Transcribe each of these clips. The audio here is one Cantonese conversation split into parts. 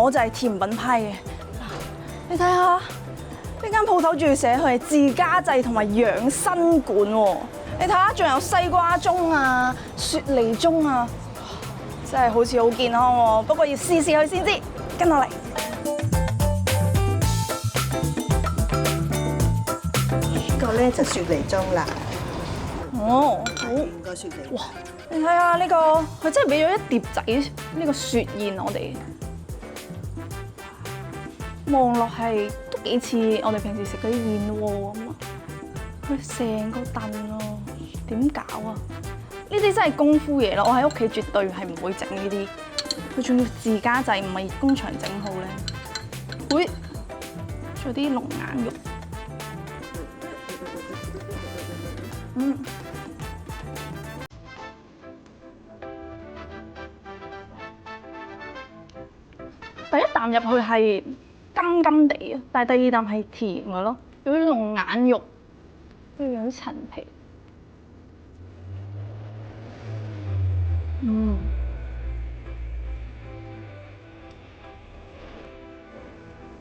我就係甜品派嘅。你睇下呢間鋪頭，仲要寫佢係自家製同埋養生館喎。你睇下，仲有西瓜盅啊、雪梨盅啊，真係好似好健康喎。不過要試試佢先知，跟我嚟。呢個咧就雪梨盅啦，哦，好。五個雪梨。哇！你睇下呢個，佢真係俾咗一碟仔呢個雪燕我哋，望落係都幾似我哋平時食嗰啲燕窩咁啊！佢成個燉啊，點搞啊？呢啲真係功夫嘢咯，我喺屋企絕對係唔會整呢啲，佢仲要自家製，唔係工場整好咧。會仲有啲龍眼肉，第一啖入去係甘甘地啊，但係第二啖係甜嘅咯，有啲龍眼肉，跟住有啲陳皮。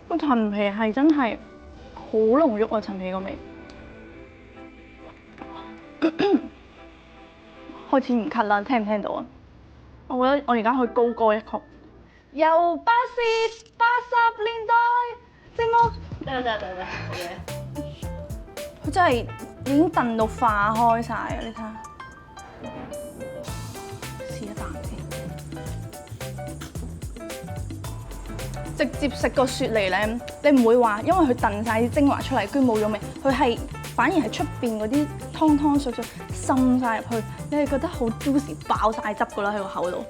個陳皮係真係好濃郁啊！陳皮個味，開始唔咳啦，聽唔聽到啊？我覺得我而家可以高歌一曲。又不是80年代寂寞。得，好嘅。佢真係已經燉到化開晒啊！你睇下，試一啖先。直接食個雪梨咧，你唔會話因為佢燉晒啲精華出嚟，居然冇咗味。佢係反而係出邊嗰啲湯湯水水滲晒入去，你係覺得好 juicy 爆晒汁噶啦喺個口度。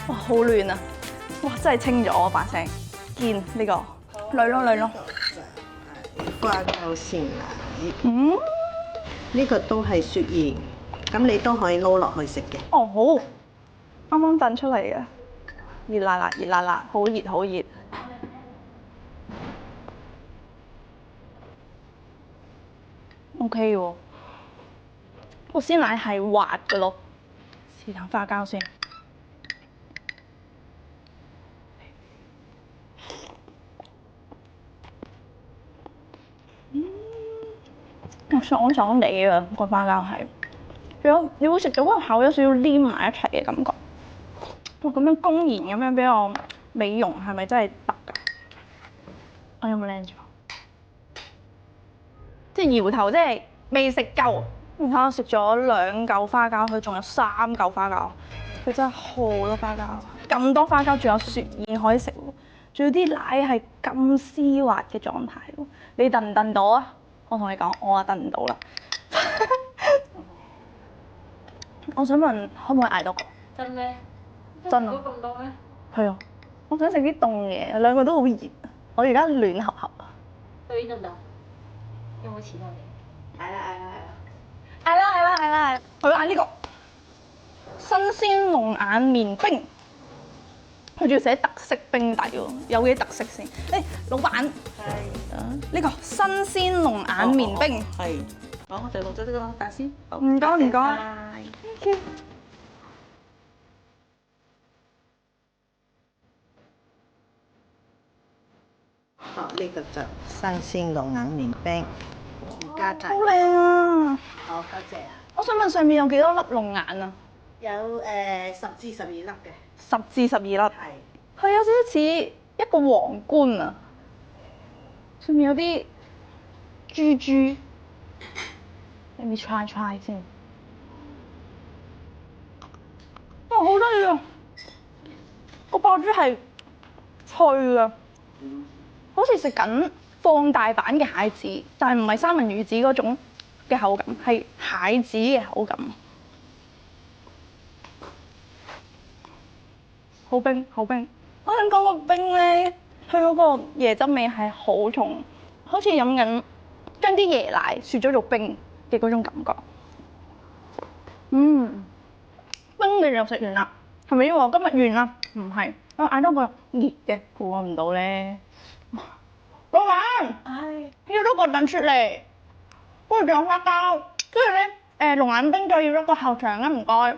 哇，好暖啊！哇，真係清咗我把聲，見呢個嚟咯。花膠鮮奶，呢個都係雪燕，咁你都可以撈落去食嘅。哦，好，啱啱燉出嚟嘅，熱辣辣，好熱。OK 喎，個鮮奶係滑嘅咯，試下花膠先。爽爽地嘅個花膠係，仲有你會食到個口有少少黏埋一齊嘅感覺。哇！咁樣公然咁樣俾我美容係咪真係得㗎？我有冇靚咗？即係搖頭，即係未食夠。你睇我食咗2嚿花膠，佢仲有3嚿花膠，佢真係好多花膠。咁多花膠，仲有雪燕可以食喎，仲有啲奶係咁絲滑嘅狀態喎。你燉唔燉到啊？我同你講，我啊燉唔到啦。我想問，可唔可以嗌多個？真咩？真啊！咁多咩？係啊，我想食啲凍嘢，兩個都好熱。我而家暖合合啊！去邊度唔到？有冇錢啊你？係啦。佢嗌呢個新鮮龍眼麵冰，佢仲要寫特色冰底喎，有幾特色先？誒，老闆，呢個新鮮龍眼麵冰，係。好，我哋錄咗呢個蛋先。唔該。Thank you。好，呢個就新鮮龍眼麵冰，而家好靚啊！好，多謝啊！我想問上面有幾多粒龍眼啊有10至12粒嘅。 ？10至12粒。係。佢有少少似一個皇冠啊，上面有啲珠珠。Let me try 先。哇，好得意啊！個爆珠係脆㗎，好似食緊放大版嘅蟹子，但係唔係三文魚子嗰種嘅口感，係蟹子嘅口感。好冰。我想講個冰咧，佢嗰個椰汁味係好重，好似飲緊將啲椰奶雪咗做冰嘅嗰種感覺。冰嘅就食完啦，係咪因為我今日完啦？唔係，我嗌多個熱嘅，估唔到咧。老闆，要多個燉雪梨，跟住仲有花膠，跟住咧龍眼冰再要一個後腸啊，唔該。